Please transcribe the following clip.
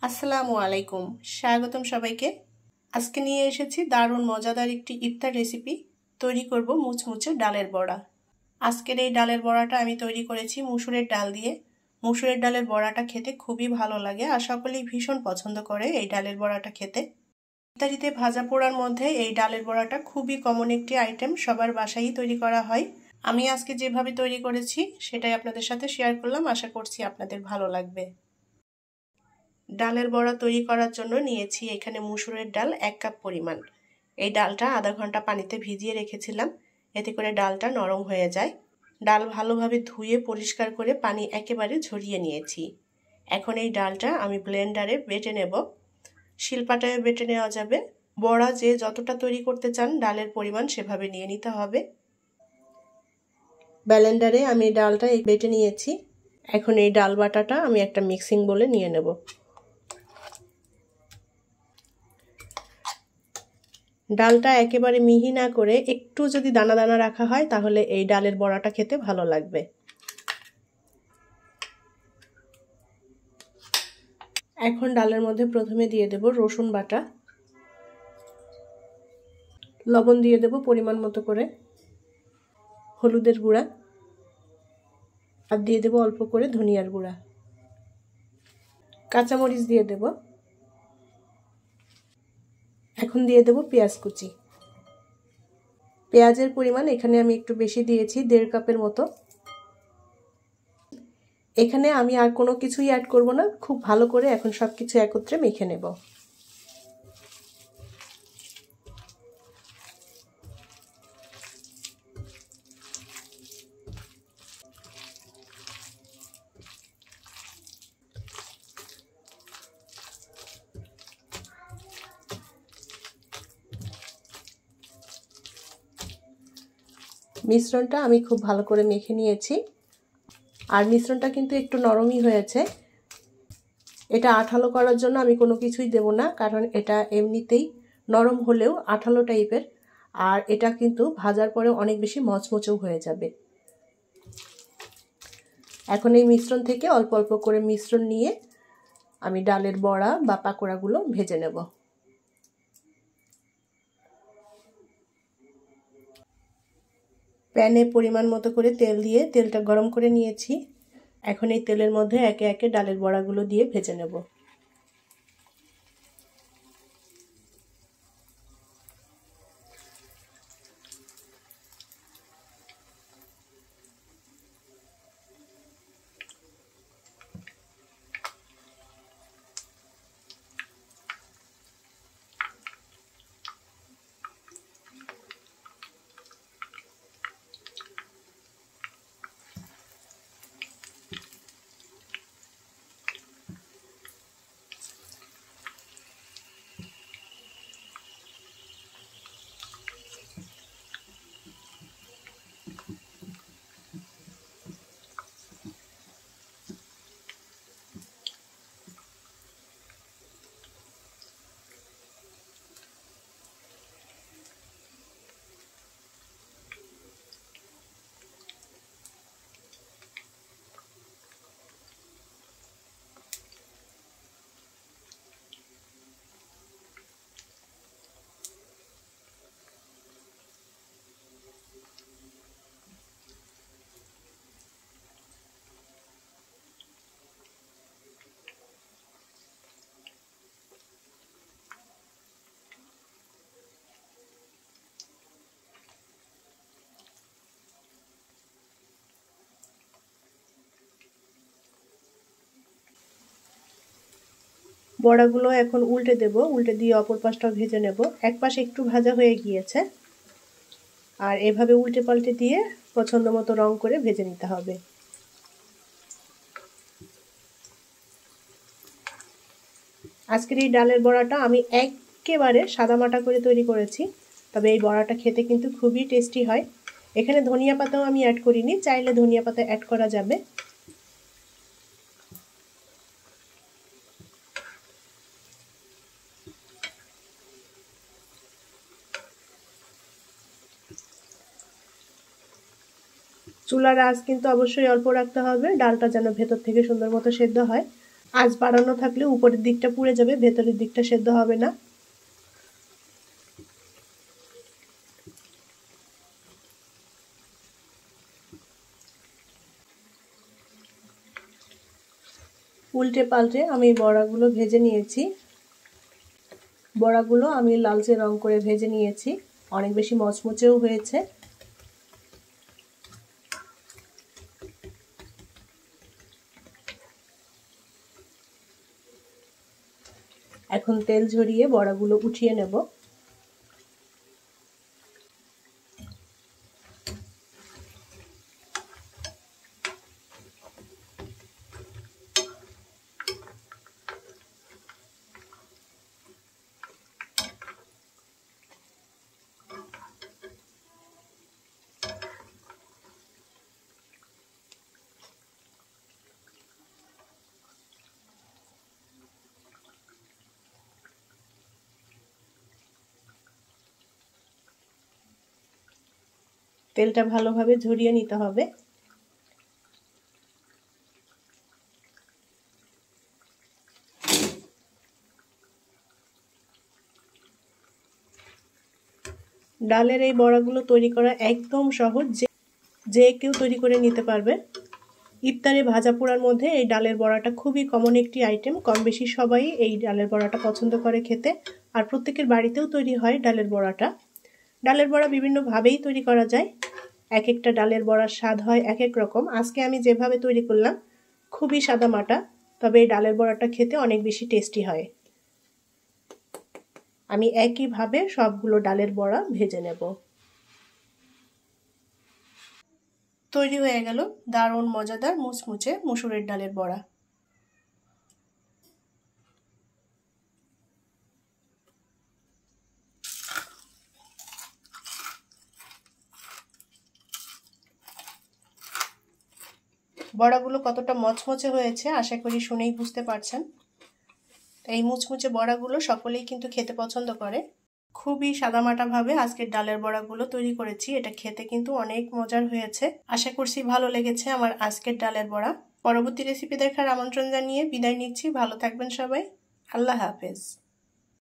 আসসালামু আলাইকুম, স্বাগতম সবাইকে। আজকে নিয়ে এসেছি দারুণ মজাদার একটি ইফতার রেসিপি। তৈরি করব মুচমুচে ডালের বড়া। আজকের এই ডালের বড়াটা আমি তৈরি করেছি মুসুরের ডাল দিয়ে। মুসুরের ডালের বড়াটা খেতে খুবই ভালো লাগে আর সকলেই ভীষণ পছন্দ করে এই ডালের বড়াটা খেতে। ইফতারিতে ভাজা পোড়ার মধ্যে এই ডালের বড়াটা খুবই কমন একটি আইটেম, সবার বাসায়ই তৈরি করা হয়। আমি আজকে যেভাবে তৈরি করেছি সেটাই আপনাদের সাথে শেয়ার করলাম, আশা করছি আপনাদের ভালো লাগবে। ডালের বড়া তৈরি করার জন্য নিয়েছি এখানে মুসুরের ডাল 1 কাপ পরিমাণ। এই ডালটা আধা ঘন্টা পানিতে ভিজিয়ে রেখেছিলাম, এতে করে ডালটা নরম হয়ে যায়। ডাল ভালোভাবে ধুয়ে পরিষ্কার করে পানি একেবারে ঝরিয়ে নিয়েছি। এখন এই ডালটা আমি ব্লেন্ডারে বেটে নেব। শিলপাটায় বেটে নেওয়া যাবে। বড়া যে যতটা তৈরি করতে চান ডালের পরিমাণ সেভাবে নিয়ে নিতে হবে। ব্লেন্ডারে আমি ডালটা বেটে নিয়েছি। এখন এই ডাল বাটাটা আমি একটা মিক্সিং বোলে নিয়ে নেব। ডালটা একেবারে মিহি না করে একটু যদি দানা দানা রাখা হয় তাহলে এই ডালের বড়াটা খেতে ভালো লাগবে। এখন ডালের মধ্যে প্রথমে দিয়ে দেব রসুন বাটা, লবণ দিয়ে দেব পরিমাণ মতো করে, হলুদের গুঁড়া আর দিয়ে দেব অল্প করে ধনিয়ার গুঁড়া, কাঁচামরিচ দিয়ে দেব। এখন দিয়ে দেব পেঁয়াজ কুচি। পেঁয়াজের পরিমাণ এখানে আমি একটু বেশি দিয়েছি, 1.5 কাপের মতো। এখানে আমি আর কোনো কিছুই অ্যাড করব না, খুব ভালো করে এখন সবকিছু একত্রে মেখে নেব। মিশ্রণটা আমি খুব ভালো করে মেখে নিয়েছি আর মিশ্রণটা কিন্তু একটু নরমই হয়েছে। এটা আঠালো করার জন্য আমি কোনো কিছুই দেব না, কারণ এটা এমনিতেই নরম হলেও আঠালো টাইপের, আর এটা কিন্তু ভাজার পরে অনেক বেশি মচমচেও হয়ে যাবে। এখন এই মিশ্রণ থেকে অল্প অল্প করে মিশ্রণ নিয়ে আমি ডালের বড়া বা পাকোড়াগুলো ভেজে নেব। প্যানে পরিমাণ মতো করে তেল দিয়ে তেলটা গরম করে নিয়েছি। এখন এই তেলের মধ্যে একে একে ডালের বড়াগুলো দিয়ে ভেজে নেব। বড়াগুলো এখন উল্টে দেব, উল্টে দিয়ে অপর পাশটাও ভেজে নেব। এক পাশ একটু ভাজা হয়ে গিয়েছে আর এভাবে উল্টে পাল্টে দিয়ে পছন্দ মতো রং করে ভেজে নিতে হবে। আজকের এই ডালের বড়াটা আমি একেবারে সাদামাটা করে তৈরি করেছি, তবে এই বড়াটা খেতে কিন্তু খুবই টেস্টি হয়। এখানে ধনিয়া পাতাও আমি অ্যাড করিনি, চাইলে ধনিয়া পাতা অ্যাড করা যাবে। চুলার আঁচ কিন্তু অবশ্যই অল্প রাখতে হবে, ডালটা যেন ভেতর থেকে সুন্দর মতো সেদ্ধ হয়। আঁচ বাড়ানো থাকলে উপরের দিকটা পুড়ে যাবে, ভেতরের দিকটা সেদ্ধ হবে না। উল্টে পাল্টে আমি বড়াগুলো ভেজে নিয়েছি। বড়াগুলো আমি লালচে রং করে ভেজে নিয়েছি, অনেক বেশি মচমচেও হয়েছে। এখন তেল ঝরিয়ে বড়াগুলো উঠিয়ে নেব। তেলটা ভালোভাবে ঝরিয়ে নিতে হবে। ডালের এই বড়াগুলো তৈরি করা একদম সহজ, যে কেউ তৈরি করে নিতে পারবে। ইফতারে ভাজা পোড়ার মধ্যে এই ডালের বড়াটা খুবই কমন একটি আইটেম। কম বেশি সবাই এই ডালের বড়াটা পছন্দ করে খেতে, আর প্রত্যেকের বাড়িতেও তৈরি হয় ডালের বড়াটা। ডালের বড়া বিভিন্নভাবেই তৈরি করা যায়, এক একটা ডালের বড়ার স্বাদ হয় এক এক রকম। আজকে আমি যেভাবে তৈরি করলাম খুবই সাদামাটা, তবে এই ডালের বড়াটা খেতে অনেক বেশি টেস্টি হয়। আমি একইভাবে সবগুলো ডালের বড়া ভেজে নেব। তৈরি হয়ে গেল দারুণ মজাদার মুচমুচে মসুরের ডালের বড়া। বড়াগুলো কতটা মচমচে হয়েছে আশা করি শুনেই বুঝতে পারছেন। এই মুচমুচে বড়াগুলো সকলেই কিন্তু খেতে পছন্দ করে। খুবই সাদামাটাভাবে আজকের ডালের বড়াগুলো তৈরি করেছি, এটা খেতে কিন্তু অনেক মজার হয়েছে। আশা করছি ভালো লেগেছে আমার আজকের ডালের বড়া। পরবর্তী রেসিপি দেখার আমন্ত্রণ জানিয়ে বিদায় নিচ্ছি। ভালো থাকবেন সবাই। আল্লাহ হাফেজ।